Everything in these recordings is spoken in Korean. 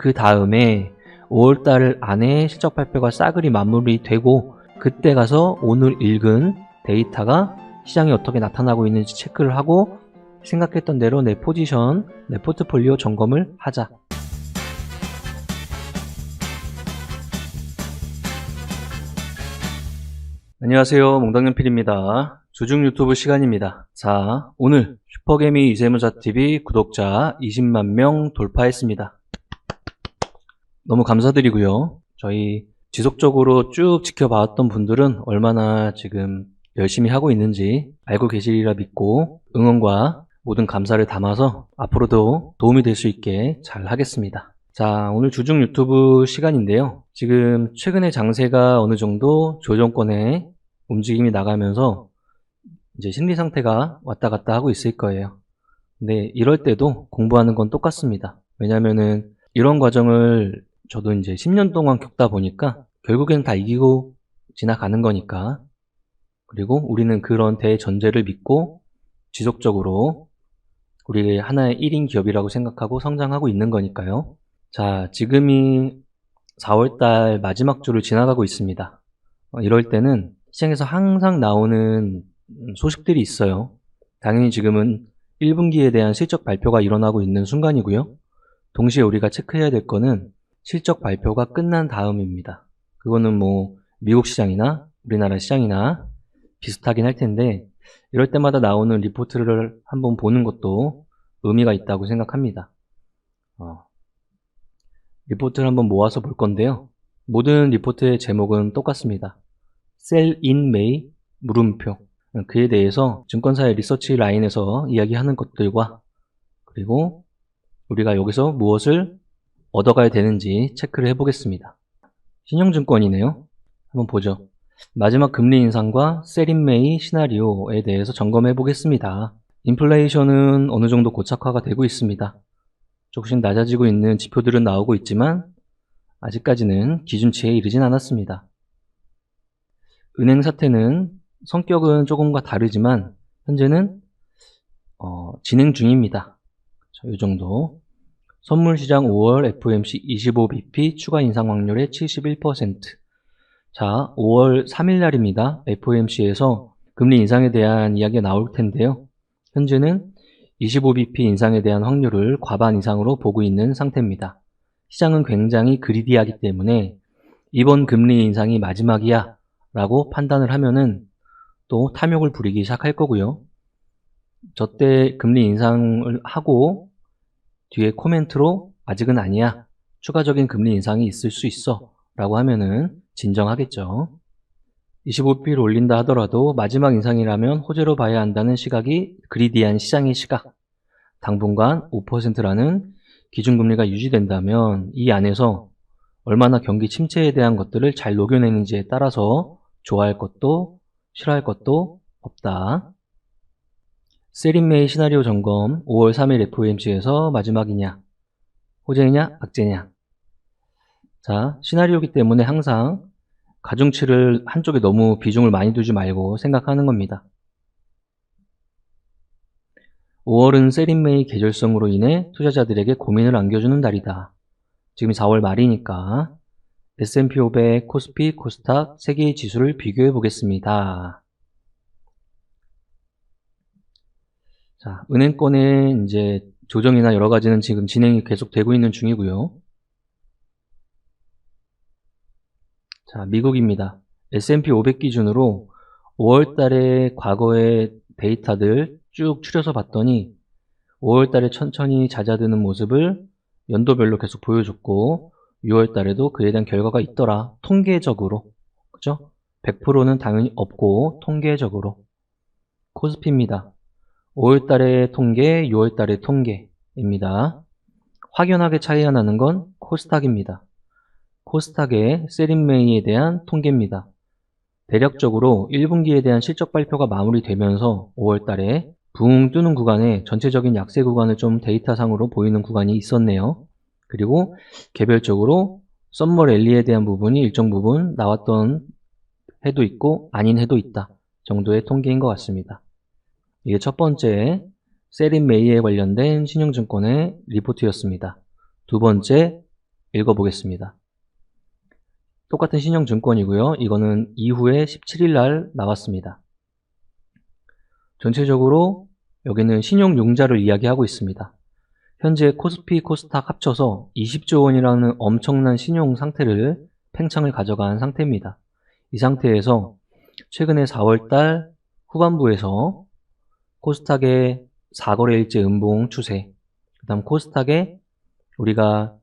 그 다음에 5월달 안에 실적 발표가 싸그리 마무리되고 그때 가서 오늘 읽은 데이터가 시장에 어떻게 나타나고 있는지 체크를 하고 생각했던 대로 내 포지션, 내 포트폴리오 점검을 하자. 안녕하세요. 몽당연필입니다. 주중 유튜브 시간입니다. 자, 오늘 슈퍼개미 이세무사TV 구독자 20만 명 돌파했습니다. 너무 감사드리고요. 저희 지속적으로 쭉 지켜봐왔던 분들은 얼마나 지금 열심히 하고 있는지 알고 계시리라 믿고 응원과 모든 감사를 담아서 앞으로도 도움이 될 수 있게 잘 하겠습니다. 자, 오늘 주중 유튜브 시간인데요. 지금 최근에 장세가 어느 정도 조정권에 움직임이 나가면서 이제 심리 상태가 왔다 갔다 하고 있을 거예요. 근데 이럴 때도 공부하는 건 똑같습니다. 왜냐면은 이런 과정을 저도 이제 10년 동안 겪다 보니까 결국엔 다 이기고 지나가는 거니까. 그리고 우리는 그런 대전제를 믿고 지속적으로 우리 하나의 1인 기업이라고 생각하고 성장하고 있는 거니까요. 자, 지금이 4월달 마지막 주를 지나가고 있습니다. 이럴 때는 시장에서 항상 나오는 소식들이 있어요. 당연히 지금은 1분기에 대한 실적 발표가 일어나고 있는 순간이고요. 동시에 우리가 체크해야 될 거는 실적 발표가 끝난 다음입니다. 그거는 뭐 미국 시장이나 우리나라 시장이나 비슷하긴 할 텐데 이럴 때마다 나오는 리포트를 한번 보는 것도 의미가 있다고 생각합니다. 리포트를 한번 모아서 볼 건데요. 모든 리포트의 제목은 똑같습니다. Sell in May 물음표. 그에 대해서 증권사의 리서치 라인에서 이야기하는 것들과 그리고 우리가 여기서 무엇을 얻어가야 되는지 체크를 해보겠습니다. 신영증권이네요. 한번 보죠. 마지막 금리 인상과 Sell in May 시나리오에 대해서 점검해 보겠습니다. 인플레이션은 어느 정도 고착화가 되고 있습니다. 조금씩 낮아지고 있는 지표들은 나오고 있지만 아직까지는 기준치에 이르진 않았습니다. 은행 사태는 성격은 조금과 다르지만 현재는 진행 중입니다. 이 정도. 선물시장 5월 FOMC 25bp 추가 인상 확률의 71%. 자, 5월 3일 날입니다. FOMC에서 금리 인상에 대한 이야기가 나올 텐데요. 현재는 25bp 인상에 대한 확률을 과반 이상으로 보고 있는 상태입니다. 시장은 굉장히 그리디하기 때문에 이번 금리 인상이 마지막이야 라고 판단을 하면은 또 탐욕을 부리기 시작할 거고요. 저때 금리 인상을 하고 뒤에 코멘트로 아직은 아니야, 추가적인 금리 인상이 있을 수 있어 라고 하면은 진정하겠죠. 25bp를 올린다 하더라도 마지막 인상이라면 호재로 봐야 한다는 시각이 그리디한 시장의 시각. 당분간 5%라는 기준금리가 유지된다면 이 안에서 얼마나 경기 침체에 대한 것들을 잘 녹여내는지에 따라서 좋아할 것도 싫어할 것도 없다. 세린메이 시나리오 점검 5월 3일 FOMC에서 마지막이냐, 호재냐, 악재냐. 자, 시나리오이기 때문에 항상 가중치를 한쪽에 너무 비중을 많이 두지 말고 생각하는 겁니다. 5월은 세린메이 계절성으로 인해 투자자들에게 고민을 안겨주는 달이다. 지금 4월 말이니까 S&P 500, 코스피, 코스닥 3개의 지수를 비교해 보겠습니다. 자, 은행권의 이제 조정이나 여러 가지는 지금 진행이 계속되고 있는 중이고요. 자, 미국입니다. S&P 500 기준으로 5월 달에 과거의 데이터들 쭉 추려서 봤더니 5월 달에 천천히 잦아드는 모습을 연도별로 계속 보여줬고 6월 달에도 그에 대한 결과가 있더라. 통계적으로. 그죠? 100%는 당연히 없고 통계적으로. 코스피입니다. 5월 달의 통계, 6월 달의 통계입니다. 확연하게 차이가 나는 건 코스닥입니다. 코스닥의 세린메이에 대한 통계입니다. 대략적으로 1분기에 대한 실적 발표가 마무리되면서 5월 달에 붕 뜨는 구간에 전체적인 약세 구간을 좀 데이터상으로 보이는 구간이 있었네요. 그리고 개별적으로 썸머 랠리에 대한 부분이 일정 부분 나왔던 해도 있고 아닌 해도 있다 정도의 통계인 것 같습니다. 이게 첫 번째 세린메이에 관련된 신용증권의 리포트였습니다. 두 번째 읽어보겠습니다. 똑같은 신영증권이고요. 이거는 이후에 17일 날 나왔습니다. 전체적으로 여기는 신용융자를 이야기하고 있습니다. 현재 코스피, 코스닥 합쳐서 20조 원이라는 엄청난 신용 상태를 팽창을 가져간 상태입니다. 이 상태에서 최근에 4월달 후반부에서 코스닥의 4거래일제 음봉 추세, 그 다음 코스닥의 우리가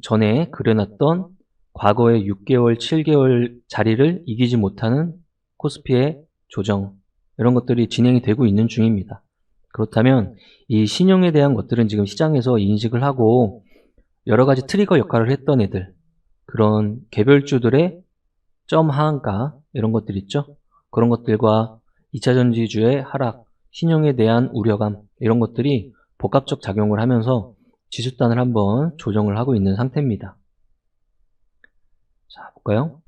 전에 그려놨던 과거의 6개월, 7개월 자리를 이기지 못하는 코스피의 조정, 이런 것들이 진행이 되고 있는 중입니다. 그렇다면 이 신용에 대한 것들은 지금 시장에서 인식을 하고 여러 가지 트리거 역할을 했던 애들, 그런 개별주들의 점 하한가 이런 것들 있죠. 그런 것들과 2차전지주의 하락, 신용에 대한 우려감 이런 것들이 복합적 작용을 하면서 지수단을 한번 조정을 하고 있는 상태입니다. 자, 볼까요?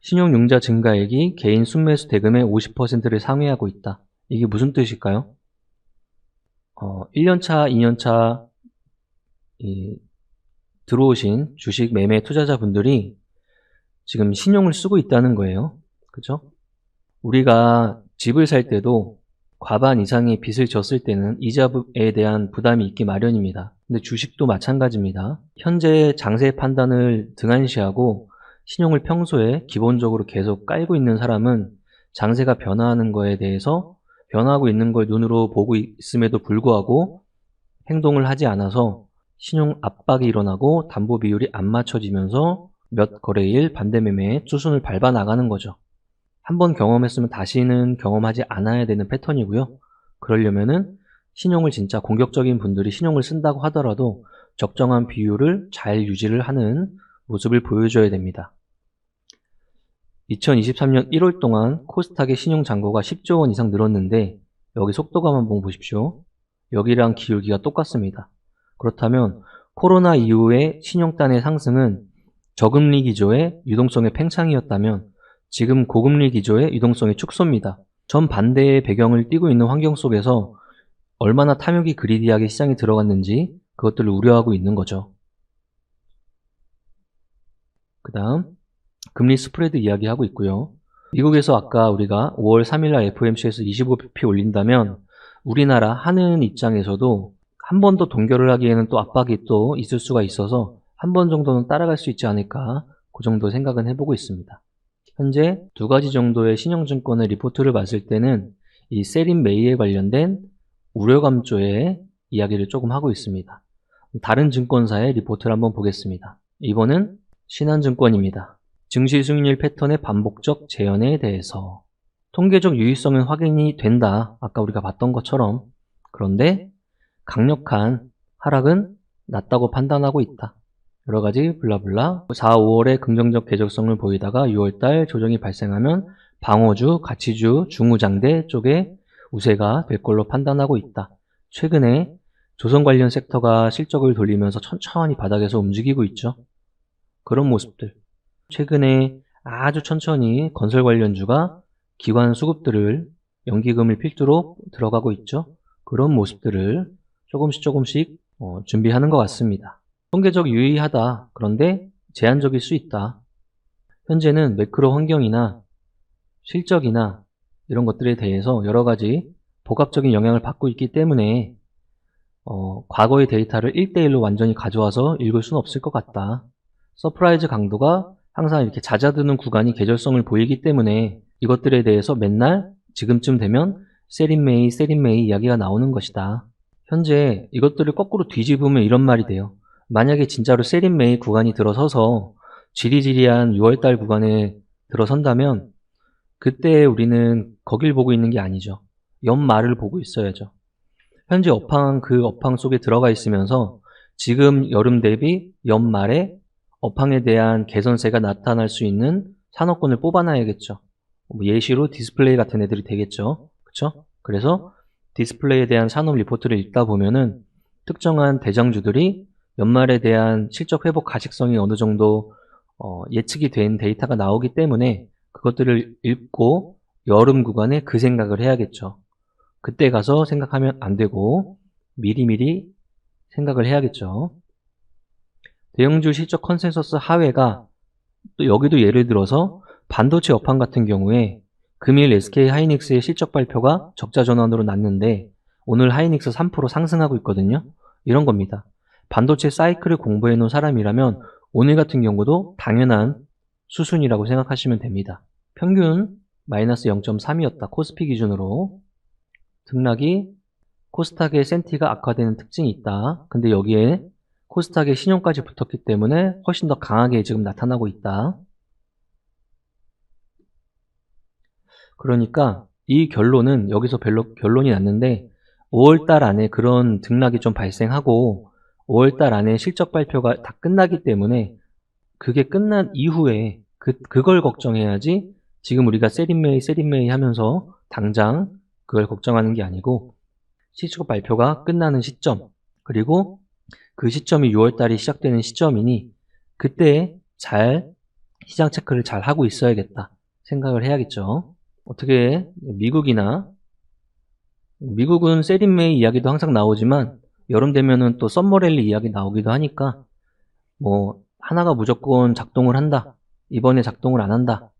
신용융자 증가액이 개인 순매수 대금의 50%를 상회하고 있다. 이게 무슨 뜻일까요? 1년차, 2년차 들어오신 주식 매매 투자자분들이 지금 신용을 쓰고 있다는 거예요. 그죠? 우리가 집을 살 때도 과반 이상의 빚을 졌을 때는 이자에 대한 부담이 있기 마련입니다. 근데 주식도 마찬가지입니다. 현재 장세 판단을 등한시하고 신용을 평소에 기본적으로 계속 깔고 있는 사람은 장세가 변화하는 거에 대해서 변화하고 있는 걸 눈으로 보고 있음에도 불구하고 행동을 하지 않아서 신용 압박이 일어나고 담보 비율이 안 맞춰지면서 몇 거래일 반대매매의 수순을 밟아 나가는 거죠. 한번 경험했으면 다시는 경험하지 않아야 되는 패턴이고요. 그러려면은 신용을 진짜 공격적인 분들이 신용을 쓴다고 하더라도 적정한 비율을 잘 유지를 하는 모습을 보여줘야 됩니다. 2023년 1월 동안 코스닥의 신용 잔고가 10조 원 이상 늘었는데 여기 속도감 한번 보십시오. 여기랑 기울기가 똑같습니다. 그렇다면 코로나 이후의 신용단의 상승은 저금리 기조의 유동성의 팽창이었다면 지금 고금리 기조의 유동성의 축소입니다. 전 반대의 배경을 띠고 있는 환경 속에서 얼마나 탐욕이 그리디하게 시장에 들어갔는지 그것들을 우려하고 있는 거죠. 그 다음 금리 스프레드 이야기하고 있고요. 미국에서 아까 우리가 5월 3일날 FOMC에서 25bp 올린다면 우리나라 하는 입장에서도 한 번 더 동결을 하기에는 또 압박이 또 있을 수가 있어서 한 번 정도는 따라갈 수 있지 않을까, 그 정도 생각은 해보고 있습니다. 현재 두 가지 정도의 신용증권의 리포트를 봤을 때는 이 세린 메이에 관련된 우려감 쪽의 이야기를 조금 하고 있습니다. 다른 증권사의 리포트를 한번 보겠습니다. 이번은 신한증권입니다. 증시 수익률 패턴의 반복적 재현에 대해서 통계적 유의성은 확인이 된다. 아까 우리가 봤던 것처럼. 그런데 강력한 하락은 낮다고 판단하고 있다. 여러 가지 블라블라. 4, 5월에 긍정적 궤적성을 보이다가 6월달 조정이 발생하면 방어주, 가치주, 중우장대 쪽에 우세가 될 걸로 판단하고 있다. 최근에 조선 관련 섹터가 실적을 돌리면서 천천히 바닥에서 움직이고 있죠. 그런 모습들. 최근에 아주 천천히 건설 관련주가 기관 수급들을 연기금을 필두로 들어가고 있죠. 그런 모습들을 조금씩 준비하는 것 같습니다. 통계적 유의하다. 그런데 제한적일 수 있다. 현재는 매크로 환경이나 실적이나 이런 것들에 대해서 여러 가지 복합적인 영향을 받고 있기 때문에 과거의 데이터를 1대1로 완전히 가져와서 읽을 수는 없을 것 같다. 서프라이즈 강도가 항상 이렇게 잦아드는 구간이 계절성을 보이기 때문에 이것들에 대해서 맨날 지금쯤 되면 세린메이 이야기가 나오는 것이다. 현재 이것들을 거꾸로 뒤집으면 이런 말이 돼요. 만약에 진짜로 세린메이 구간이 들어서서 지리지리한 6월달 구간에 들어선다면 그때 우리는 거길 보고 있는 게 아니죠. 연말을 보고 있어야죠. 현재 그 업황 속에 들어가 있으면서 지금 여름 대비 연말에 업황에 대한 개선세가 나타날 수 있는 산업군을 뽑아놔야겠죠. 예시로 디스플레이 같은 애들이 되겠죠. 그쵸? 그래서 디스플레이에 대한 산업 리포트를 읽다 보면은 특정한 대장주들이 연말에 대한 실적 회복 가식성이 어느 정도 예측이 된 데이터가 나오기 때문에 그것들을 읽고 여름 구간에 그 생각을 해야겠죠. 그때 가서 생각하면 안 되고 미리미리 생각을 해야겠죠. 대형주 실적 컨센서스 하회가 또 여기도 예를 들어서 반도체 업황 같은 경우에 금일 SK 하이닉스의 실적 발표가 적자 전환으로 났는데 오늘 하이닉스 3% 상승하고 있거든요. 이런 겁니다. 반도체 사이클을 공부해 놓은 사람이라면 오늘 같은 경우도 당연한 수순이라고 생각하시면 됩니다. 평균 마이너스 0.3이었다. 코스피 기준으로. 등락이 코스닥의 센티가 악화되는 특징이 있다. 근데 여기에 코스닥의 신용까지 붙었기 때문에 훨씬 더 강하게 지금 나타나고 있다. 그러니까 이 결론은 여기서 결론이 났는데 5월달 안에 그런 등락이 좀 발생하고 5월달 안에 실적 발표가 다 끝나기 때문에 그게 끝난 이후에 그걸 걱정해야지 지금 우리가 세린메이 하면서 당장 그걸 걱정하는 게 아니고 실적 발표가 끝나는 시점 그리고 그 시점이 6월달이 시작되는 시점이니 그때 잘 시장 체크를 잘 하고 있어야겠다 생각을 해야겠죠. 어떻게 미국은 세린메이 이야기도 항상 나오지만 여름 되면은 또 썸머랠리 이야기 나오기도 하니까 뭐 하나가 무조건 작동을 한다 이번에 작동을 안 한다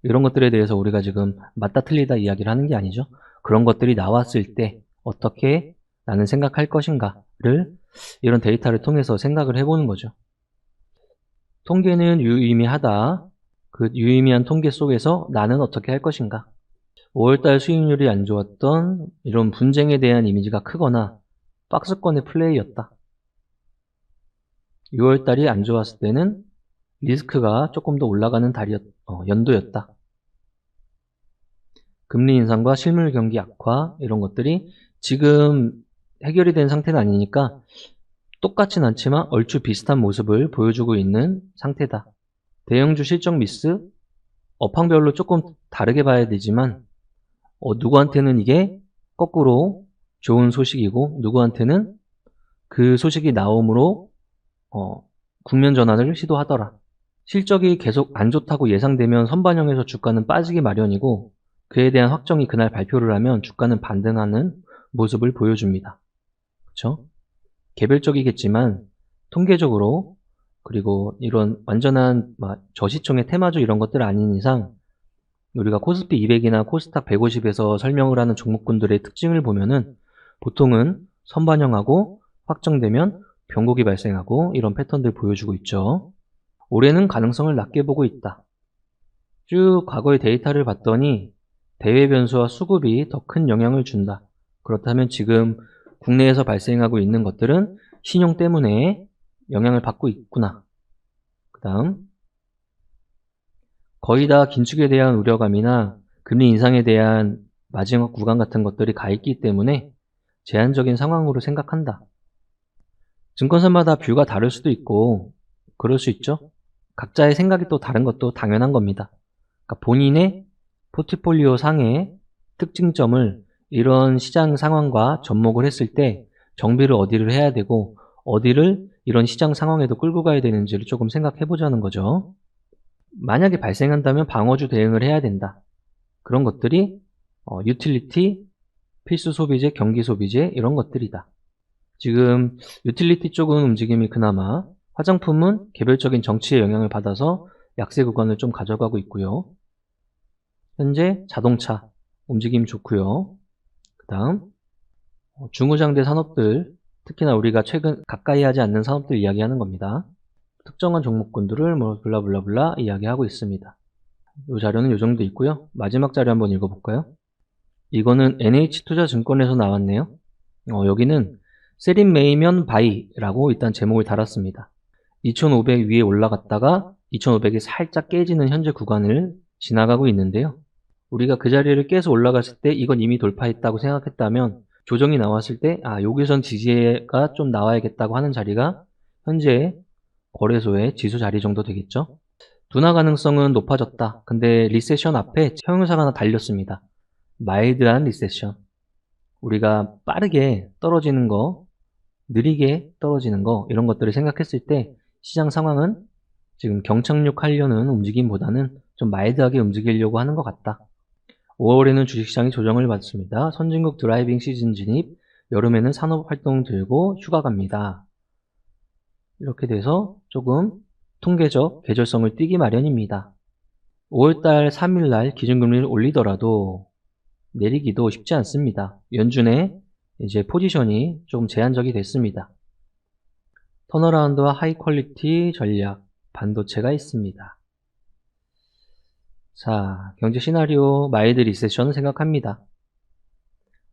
이런 것들에 대해서 우리가 지금 맞다 틀리다 이야기를 하는 게 아니죠. 그런 것들이 나왔을 때 어떻게 나는 생각할 것인가를 이런 데이터를 통해서 생각을 해보는 거죠. 통계는 유의미하다. 그 유의미한 통계 속에서 나는 어떻게 할 것인가. 5월달 수익률이 안 좋았던 이런 분쟁에 대한 이미지가 크거나 박스권의 플레이였다. 6월달이 안 좋았을 때는 리스크가 조금 더 올라가는 연도였다. 금리 인상과 실물 경기 악화 이런 것들이 지금 해결이 된 상태는 아니니까 똑같진 않지만 얼추 비슷한 모습을 보여주고 있는 상태다. 대형주 실적 미스 업황별로 조금 다르게 봐야 되지만 누구한테는 이게 거꾸로 좋은 소식이고 누구한테는 그 소식이 나옴으로 국면 전환을 시도하더라. 실적이 계속 안 좋다고 예상되면 선반영해서 주가는 빠지기 마련이고 그에 대한 확정이 그날 발표를 하면 주가는 반등하는 모습을 보여줍니다. 그렇죠? 개별적이겠지만 통계적으로 그리고 이런 완전한 저시총의 테마주 이런 것들 아닌 이상 우리가 코스피 200이나 코스닥 150에서 설명을 하는 종목군들의 특징을 보면은 보통은 선반영하고 확정되면 변곡이 발생하고 이런 패턴들 보여주고 있죠. 올해는 가능성을 낮게 보고 있다. 쭉 과거의 데이터를 봤더니 대외 변수와 수급이 더 큰 영향을 준다. 그렇다면 지금 국내에서 발생하고 있는 것들은 신용 때문에 영향을 받고 있구나. 그 다음 거의 다 긴축에 대한 우려감이나 금리 인상에 대한 마지막 구간 같은 것들이 가 있기 때문에 제한적인 상황으로 생각한다. 증권사마다 뷰가 다를 수도 있고 그럴 수 있죠. 각자의 생각이 또 다른 것도 당연한 겁니다. 그러니까 본인의 포트폴리오 상의 특징점을 이런 시장 상황과 접목을 했을 때 정비를 어디를 해야 되고 어디를 이런 시장 상황에도 끌고 가야 되는지를 조금 생각해 보자는 거죠. 만약에 발생한다면 방어주 대응을 해야 된다. 그런 것들이 유틸리티, 필수 소비재, 경기 소비재 이런 것들이다. 지금 유틸리티 쪽은 움직임이 그나마 화장품은 개별적인 정치의 영향을 받아서 약세 구간을 좀 가져가고 있고요. 현재 자동차 움직임 좋고요. 그 다음 중후장대 산업들 특히나 우리가 최근 가까이 하지 않는 산업들 이야기하는 겁니다. 특정한 종목군들을 블라블라블라 이야기하고 있습니다. 이 자료는 이 정도 있고요. 마지막 자료 한번 읽어볼까요? 이거는 NH투자증권에서 나왔네요. 여기는 세린메이면 바이라고 일단 제목을 달았습니다. 2500 위에 올라갔다가 2500이 살짝 깨지는 현재 구간을 지나가고 있는데요. 우리가 그 자리를 깨서 올라갔을 때 이건 이미 돌파했다고 생각했다면 조정이 나왔을 때 여기선 지지가 좀 나와야겠다고 하는 자리가 현재 거래소의 지수 자리 정도 되겠죠. 둔화 가능성은 높아졌다. 근데 리세션 앞에 형용사가 하나 달렸습니다. 마일드한 리세션. 우리가 빠르게 떨어지는 거, 느리게 떨어지는 거 이런 것들을 생각했을 때 시장 상황은 지금 경착륙하려는 움직임보다는 좀 마일드하게 움직이려고 하는 것 같다. 5월에는 주식시장이 조정을 받습니다. 선진국 드라이빙 시즌 진입, 여름에는 산업활동 들고 휴가 갑니다. 이렇게 돼서 조금 통계적 계절성을 띠기 마련입니다. 5월달 3일날 기준금리를 올리더라도 내리기도 쉽지 않습니다. 연준의 이제 포지션이 좀 제한적이 됐습니다. 턴어라운드와 하이 퀄리티 전략, 반도체가 있습니다. 자, 경제 시나리오 마일드 리세션을 생각합니다.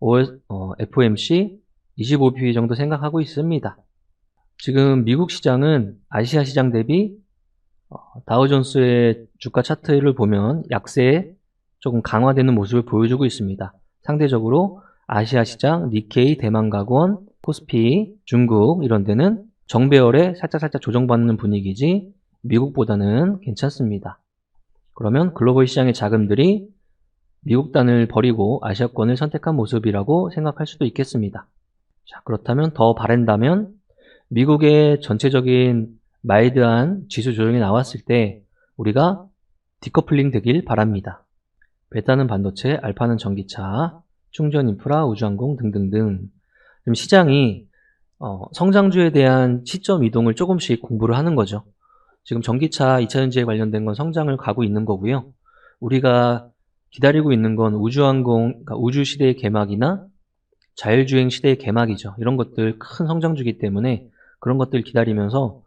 5월 FOMC 25bp 정도 생각하고 있습니다. 지금 미국 시장은 아시아 시장 대비 다우존스의 주가 차트를 보면 약세에 조금 강화되는 모습을 보여주고 있습니다. 상대적으로 아시아 시장, 니케이, 대만가권, 코스피, 중국 이런 데는 정배열에 살짝 조정받는 분위기지 미국보다는 괜찮습니다. 그러면 글로벌 시장의 자금들이 미국 단을 버리고 아시아권을 선택한 모습이라고 생각할 수도 있겠습니다. 자, 그렇다면 더 바란다면 미국의 전체적인 마일드한 지수 조정이 나왔을 때 우리가 디커플링 되길 바랍니다. 베타는 반도체, 알파는 전기차, 충전 인프라, 우주항공 등등등. 지금 시장이 성장주에 대한 시점 이동을 조금씩 공부를 하는 거죠. 지금 전기차, 2차전지에 관련된 건 성장을 가고 있는 거고요. 우리가 기다리고 있는 건 우주항공, 그러니까 우주시대의 개막이나 자율주행 시대의 개막이죠. 이런 것들 큰 성장주기 때문에 그런 것들 기다리면서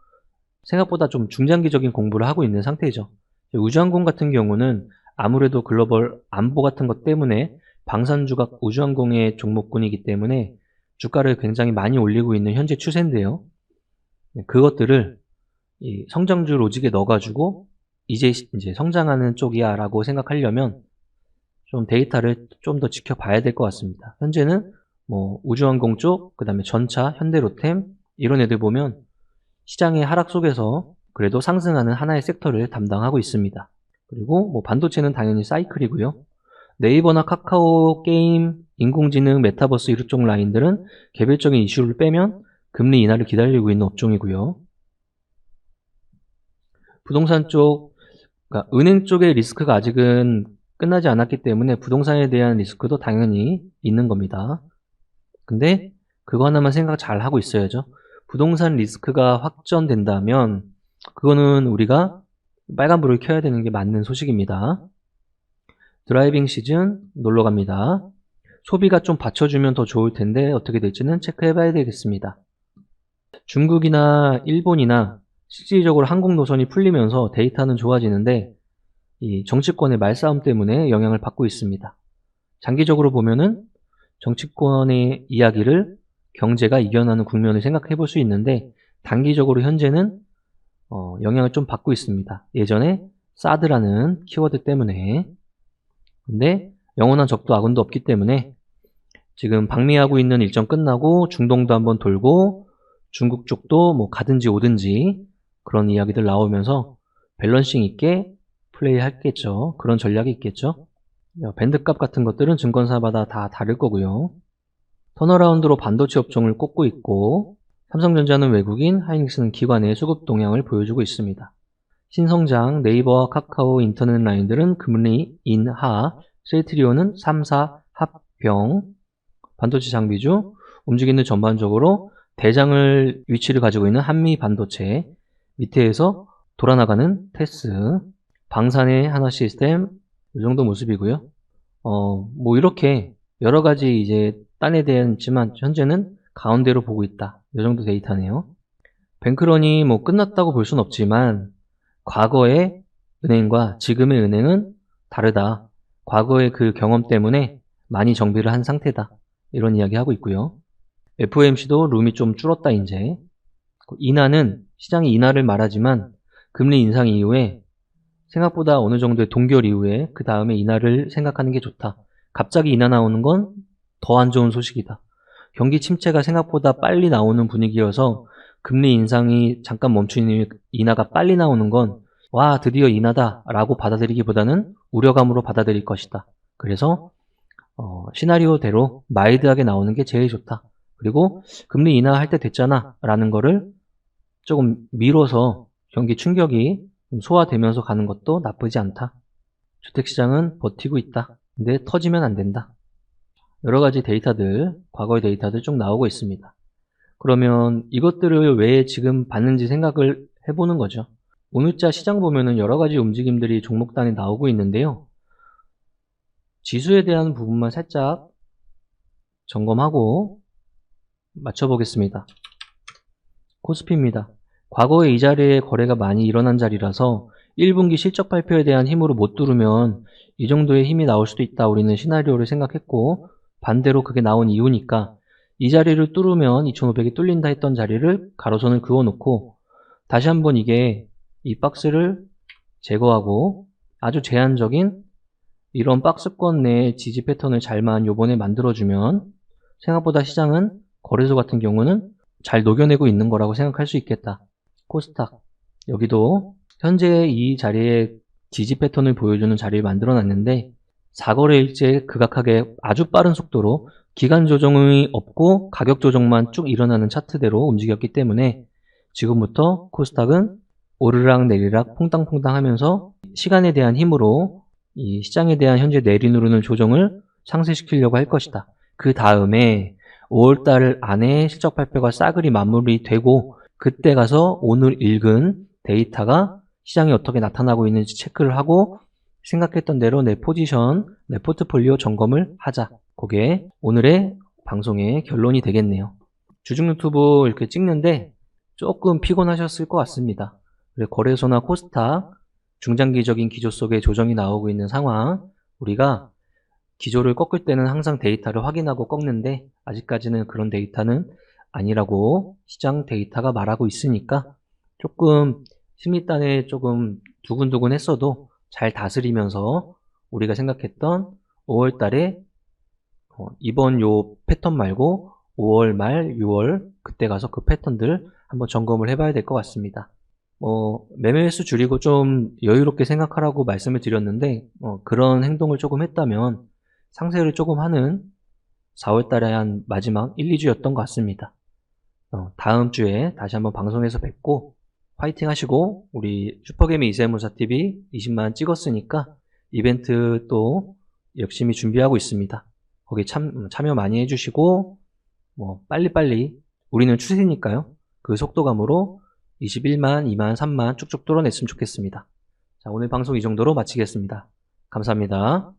생각보다 좀 중장기적인 공부를 하고 있는 상태죠. 우주항공 같은 경우는 아무래도 글로벌 안보 같은 것 때문에 방산주가 우주항공의 종목군이기 때문에 주가를 굉장히 많이 올리고 있는 현재 추세인데요. 그것들을 이 성장주 로직에 넣어가지고 이제 성장하는 쪽이야 라고 생각하려면 좀 데이터를 좀 더 지켜봐야 될 것 같습니다. 현재는 뭐 우주항공 쪽, 그 다음에 전차, 현대로템 이런 애들 보면 시장의 하락 속에서 그래도 상승하는 하나의 섹터를 담당하고 있습니다. 그리고 뭐 반도체는 당연히 사이클이고요. 네이버나 카카오, 게임, 인공지능, 메타버스 이쪽 라인들은 개별적인 이슈를 빼면 금리 인하를 기다리고 있는 업종이고요. 부동산 쪽, 그러니까 은행 쪽의 리스크가 아직은 끝나지 않았기 때문에 부동산에 대한 리스크도 당연히 있는 겁니다. 근데 그거 하나만 생각 잘 하고 있어야죠. 부동산 리스크가 확전된다면 그거는 우리가 빨간불을 켜야 되는 게 맞는 소식입니다. 드라이빙 시즌 놀러 갑니다. 소비가 좀 받쳐주면 더 좋을 텐데 어떻게 될지는 체크해 봐야 되겠습니다. 중국이나 일본이나 실질적으로 항공 노선이 풀리면서 데이터는 좋아지는데 이 정치권의 말싸움 때문에 영향을 받고 있습니다. 장기적으로 보면은 정치권의 이야기를 경제가 이겨나는 국면을 생각해 볼 수 있는데 단기적으로 현재는 영향을 좀 받고 있습니다. 예전에 사드라는 키워드 때문에. 근데 영원한 적도 아군도 없기 때문에 지금 방미하고 있는 일정 끝나고 중동도 한번 돌고 중국 쪽도 뭐 가든지 오든지 그런 이야기들 나오면서 밸런싱 있게 플레이 할겠죠. 그런 전략이 있겠죠. 밴드값 같은 것들은 증권사마다 다 다를 거고요. 턴어라운드로 반도체 업종을 꼽고 있고 삼성전자는 외국인, 하이닉스는 기관의 수급 동향을 보여주고 있습니다. 신성장, 네이버와 카카오, 인터넷 라인들은 금리 인하, 셀트리온은 3사 합병, 반도체 장비주, 움직이는 전반적으로 대장을 위치를 가지고 있는 한미 반도체, 밑에에서 돌아나가는 테스, 방산의 하나 시스템, 이 정도 모습이고요. 뭐 이렇게 여러 가지 이제 딴에 대한 있지만 현재는 가운데로 보고 있다. 이 정도 데이터네요. 뱅크런이 뭐 끝났다고 볼 수는 없지만 과거의 은행과 지금의 은행은 다르다. 과거의 그 경험 때문에 많이 정비를 한 상태다. 이런 이야기 하고 있고요. FOMC도 룸이 좀 줄었다 이제. 인하는 시장이 인하를 말하지만 금리 인상 이후에 생각보다 어느 정도의 동결 이후에 그 다음에 인하를 생각하는 게 좋다. 갑자기 인하 나오는 건 더 안 좋은 소식이다. 경기 침체가 생각보다 빨리 나오는 분위기여서 금리 인상이 잠깐 멈춘 인하가 빨리 나오는 건 와 드디어 인하다 라고 받아들이기보다는 우려감으로 받아들일 것이다. 그래서 시나리오대로 마일드하게 나오는 게 제일 좋다. 그리고 금리 인하할 때 됐잖아 라는 거를 조금 미뤄서 경기 충격이 소화되면서 가는 것도 나쁘지 않다. 주택시장은 버티고 있다. 근데 터지면 안 된다. 여러 가지 데이터들, 과거의 데이터들 쭉 나오고 있습니다. 그러면 이것들을 왜 지금 봤는지 생각을 해보는 거죠. 오늘자 시장 보면은 여러 가지 움직임들이 종목단에 나오고 있는데요. 지수에 대한 부분만 살짝 점검하고 맞춰보겠습니다. 코스피입니다. 과거에 이 자리에 거래가 많이 일어난 자리라서 1분기 실적 발표에 대한 힘으로 못 뚫으면 이 정도의 힘이 나올 수도 있다 우리는 시나리오를 생각했고, 반대로 그게 나온 이유니까 이 자리를 뚫으면 2500이 뚫린다 했던 자리를 가로선을 그어놓고 다시 한번 이 박스를 제거하고 아주 제한적인 이런 박스권 내에 지지 패턴을 잘만 요번에 만들어주면 생각보다 시장은 거래소 같은 경우는 잘 녹여내고 있는 거라고 생각할 수 있겠다. 코스닥 여기도 현재 이 자리에 지지 패턴을 보여주는 자리를 만들어 놨는데 4거래일째 극악하게 아주 빠른 속도로 기간 조정이 없고 가격 조정만 쭉 일어나는 차트대로 움직였기 때문에 지금부터 코스닥은 오르락 내리락 퐁당퐁당 하면서 시간에 대한 힘으로 이 시장에 대한 현재 내리누르는 조정을 상쇄시키려고 할 것이다. 그 다음에 5월달 안에 실적 발표가 싸그리 마무리되고 그때 가서 오늘 읽은 데이터가 시장에 어떻게 나타나고 있는지 체크를 하고 생각했던 대로 내 포지션, 내 포트폴리오 점검을 하자. 그게 오늘의 방송의 결론이 되겠네요. 주중 유튜브 이렇게 찍는데 조금 피곤하셨을 것 같습니다. 거래소나 코스닥 중장기적인 기조 속에 조정이 나오고 있는 상황, 우리가 기조를 꺾을 때는 항상 데이터를 확인하고 꺾는데 아직까지는 그런 데이터는 아니라고 시장 데이터가 말하고 있으니까 조금 심리단에 조금 두근두근 했어도 잘 다스리면서 우리가 생각했던 5월 달에 이번 요 패턴 말고 5월 말 6월 그때 가서 그 패턴들 한번 점검을 해봐야 될 것 같습니다. 매매 횟수 줄이고 좀 여유롭게 생각하라고 말씀을 드렸는데 그런 행동을 조금 했다면 상세를 조금 하는 4월 달에 한 마지막 1, 2주였던 것 같습니다. 다음 주에 다시 한번 방송에서 뵙고 화이팅 하시고, 우리 슈퍼개미 이세무사TV 20만 찍었으니까 이벤트 또 열심히 준비하고 있습니다. 거기 참여 많이 해주시고 빨리빨리 우리는 추세니까요. 그 속도감으로 21만, 2만, 3만 쭉쭉 뚫어냈으면 좋겠습니다. 자, 오늘 방송 이 정도로 마치겠습니다. 감사합니다.